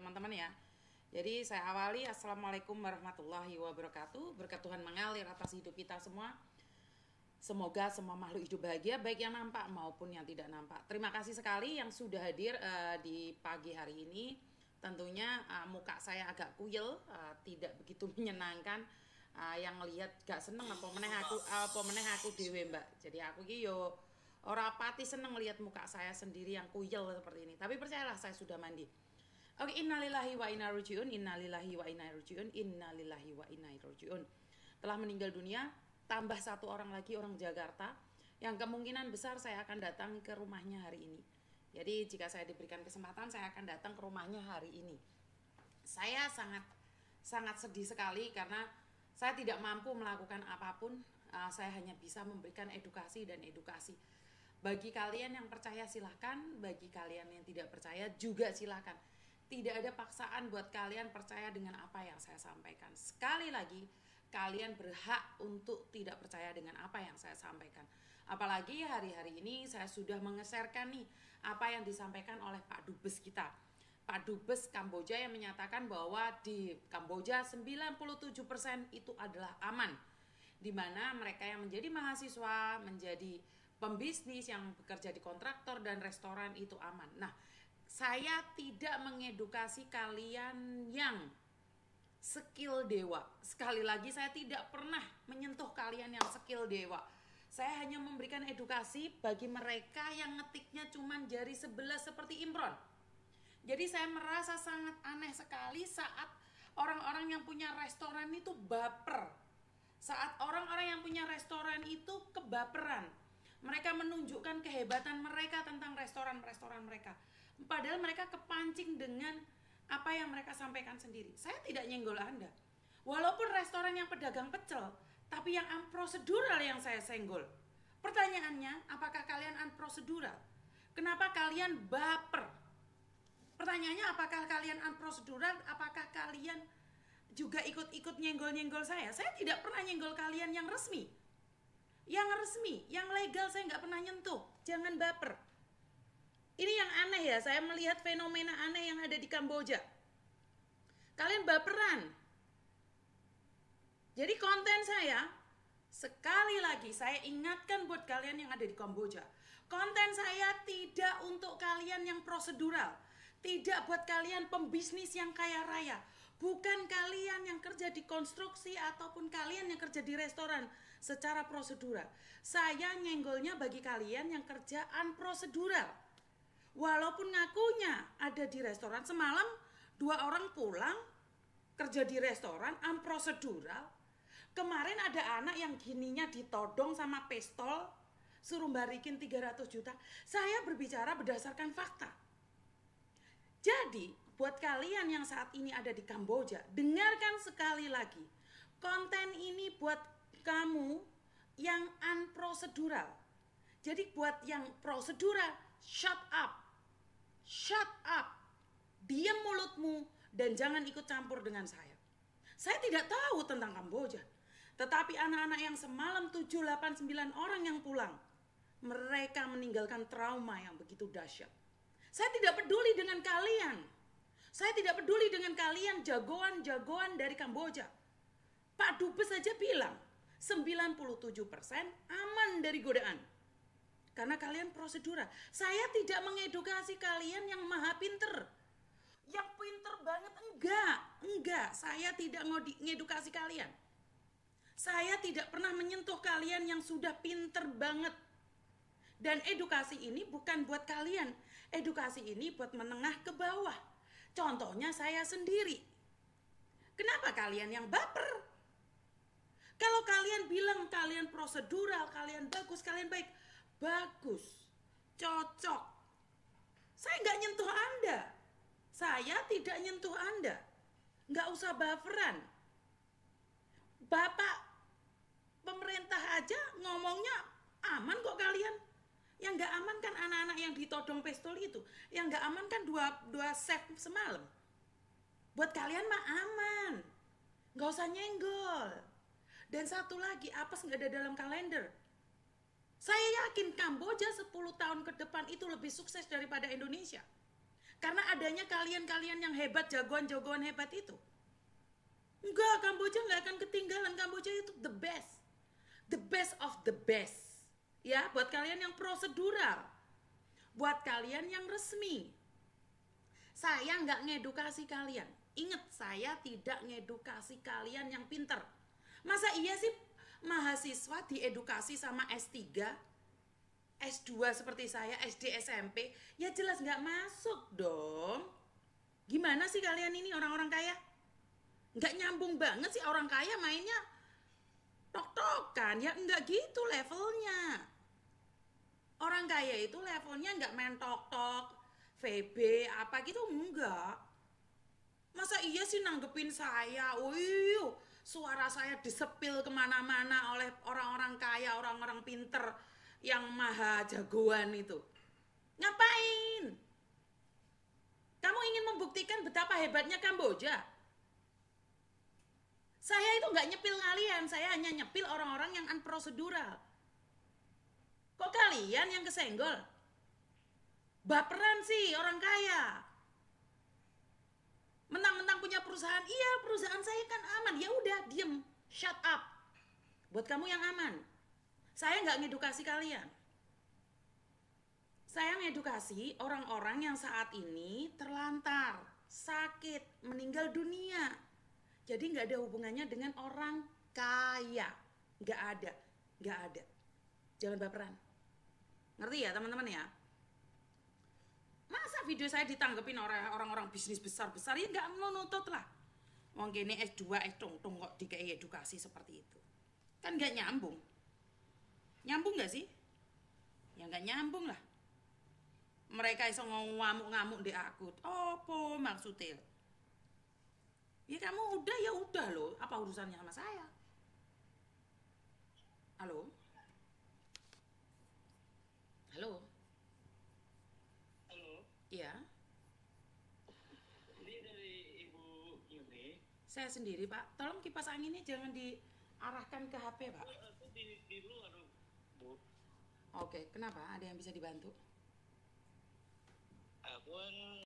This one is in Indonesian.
teman-teman ya. Jadi saya awali, Assalamualaikum warahmatullahi wabarakatuh. Berkat Tuhan mengalir atas hidup kita semua. Semoga semua makhluk hidup bahagia, baik yang nampak maupun yang tidak nampak. Terima kasih sekali yang sudah hadir di pagi hari ini. Tentunya muka saya agak kuyel, tidak begitu menyenangkan. Yang ngelihat gak seneng apa meneh aku dewe mbak. Jadi aku ki yo ora pati seneng ngelihat muka saya sendiri yang kuyel seperti ini. Tapi percayalah saya sudah mandi. Oke, innalillahi wa inna rajiun, innalillahi wa inna rajiun, innalillahi wa inna rajiun. Telah meninggal dunia, tambah satu orang lagi, orang Jakarta, yang kemungkinan besar saya akan datang ke rumahnya hari ini. Jadi jika saya diberikan kesempatan, saya akan datang ke rumahnya hari ini. Saya sangat sedih sekali karena saya tidak mampu melakukan apapun. Saya hanya bisa memberikan edukasi dan edukasi. Bagi kalian yang percaya silahkan, bagi kalian yang tidak percaya juga silahkan. Tidak ada paksaan buat kalian percaya dengan apa yang saya sampaikan. Sekali lagi, kalian berhak untuk tidak percaya dengan apa yang saya sampaikan. Apalagi hari-hari ini saya sudah mengeserkan nih apa yang disampaikan oleh Pak Dubes kita. Pak Dubes Kamboja yang menyatakan bahwa di Kamboja 97% itu adalah aman. Di mana mereka yang menjadi mahasiswa, menjadi pembisnis, yang bekerja di kontraktor dan restoran itu aman. Nah, saya tidak mengedukasi kalian yang skill dewa. Sekali lagi saya tidak pernah menyentuh kalian yang skill dewa. Saya hanya memberikan edukasi bagi mereka yang ngetiknya cuma jari sebelah seperti Imron. Jadi saya merasa sangat aneh sekali saat orang-orang yang punya restoran itu baper. Saat orang-orang yang punya restoran itu kebaperan. Mereka menunjukkan kehebatan mereka tentang restoran-restoran mereka. Padahal mereka kepancing dengan apa yang mereka sampaikan sendiri. Saya tidak nyenggol Anda. Walaupun restoran yang pedagang pecel, tapi yang unprocedural yang saya senggol. Pertanyaannya, apakah kalian unprocedural? Kenapa kalian baper? Pertanyaannya, apakah kalian unprocedural? Apakah kalian juga ikut-ikut nyenggol-nyenggol saya? Saya tidak pernah nyenggol kalian yang resmi. Yang resmi, yang legal saya nggak pernah nyentuh. Jangan baper. Ini yang aneh ya, saya melihat fenomena aneh yang ada di Kamboja. Kalian baperan. Jadi konten saya, sekali lagi saya ingatkan buat kalian yang ada di Kamboja. Konten saya tidak untuk kalian yang prosedural. Tidak buat kalian pembisnis yang kaya raya. Bukan kalian yang kerja di konstruksi ataupun kalian yang kerja di restoran secara prosedural. Saya nyenggolnya bagi kalian yang kerjaan prosedural. Walaupun ngakunya ada di restoran, semalam 2 orang pulang kerja di restoran unprocedural. Kemarin ada anak yang gininya ditodong sama pistol, suruh balikin 300 juta. Saya berbicara berdasarkan fakta. Jadi buat kalian yang saat ini ada di Kamboja, dengarkan sekali lagi. Konten ini buat kamu yang unprocedural. Jadi buat yang prosedural, shut up. Shut up. Diam mulutmu dan jangan ikut campur dengan saya. Saya tidak tahu tentang Kamboja. Tetapi anak-anak yang semalam 7, 8, 9 orang yang pulang, mereka meninggalkan trauma yang begitu dahsyat. Saya tidak peduli dengan kalian. Saya tidak peduli dengan kalian jagoan-jagoan dari Kamboja. Pak Dubes saja bilang 97% aman dari godaan. Karena kalian prosedural. Saya tidak mengedukasi kalian yang maha pinter. Yang pinter banget, enggak. Saya tidak ngedukasi kalian. Saya tidak pernah menyentuh kalian yang sudah pinter banget. Dan edukasi ini bukan buat kalian. Edukasi ini buat menengah ke bawah. Contohnya saya sendiri. Kenapa kalian yang baper? Kalau kalian bilang kalian prosedural, kalian bagus, kalian baik. Bagus, cocok. Saya nggak nyentuh Anda. Saya tidak nyentuh Anda. Nggak usah baperan. Bapak pemerintah aja ngomongnya aman kok kalian. Yang nggak aman kan anak-anak yang ditodong pistol itu. Yang nggak aman kan dua set semalam. Buat kalian mah aman. Nggak usah nyenggol. Dan satu lagi, apes nggak ada dalam kalender. Saya yakin Kamboja 10 tahun ke depan itu lebih sukses daripada Indonesia. Karena adanya kalian-kalian yang hebat, jagoan-jagoan hebat itu. Enggak, Kamboja nggak akan ketinggalan. Kamboja itu the best. The best of the best. Ya, buat kalian yang prosedural. Buat kalian yang resmi. Saya nggak ngedukasi kalian. Ingat, saya tidak ngedukasi kalian yang pinter. Masa iya sih mahasiswa diedukasi sama S3, S2 seperti saya, SD, SMP? Ya jelas nggak masuk dong. Gimana sih kalian ini orang-orang kaya? Nggak nyambung banget sih, orang kaya mainnya tok-tokan. Ya enggak gitu levelnya. Orang kaya itu levelnya nggak main tok-tok, VB, apa gitu, enggak. Masa iya sih nanggepin saya? Wih, suara saya disepil kemana-mana oleh orang-orang kaya, orang-orang pinter yang maha jagoan itu. Ngapain? Kamu ingin membuktikan betapa hebatnya Kamboja? Saya itu nggak nyepil kalian, saya hanya nyepil orang-orang yang unprocedural. Kok kalian yang kesenggol? Baperan sih orang kaya. Mentang-mentang punya perusahaan, iya perusahaan saya kan aman. Ya udah, diem, shut up. Buat kamu yang aman. Saya nggak ngedukasi kalian. Saya ngedukasi orang-orang yang saat ini terlantar, sakit, meninggal dunia. Jadi nggak ada hubungannya dengan orang kaya. Nggak ada, nggak ada. Jangan baperan. Ngerti ya teman-teman ya? Masa video saya ditanggepin orang-orang bisnis besar-besar? Ya nggak menuntut lah. Wong kene S2, S-tung-tung kok dikei edukasi seperti itu. Kan nggak nyambung. Nyambung nggak sih? Ya nggak nyambung lah. Mereka iso ngamuk-ngamuk di aku. Apa maksudnya? Ya kamu udah loh. Apa urusannya sama saya? Halo? Halo? Halo, Iya, ini dari Ibu Yuni. saya sendiri Pak. Tolong kipas anginnya jangan diarahkan ke HP Pak. Aku di luar, Bu. Oke, kenapa? Ada yang bisa dibantu? Aku kan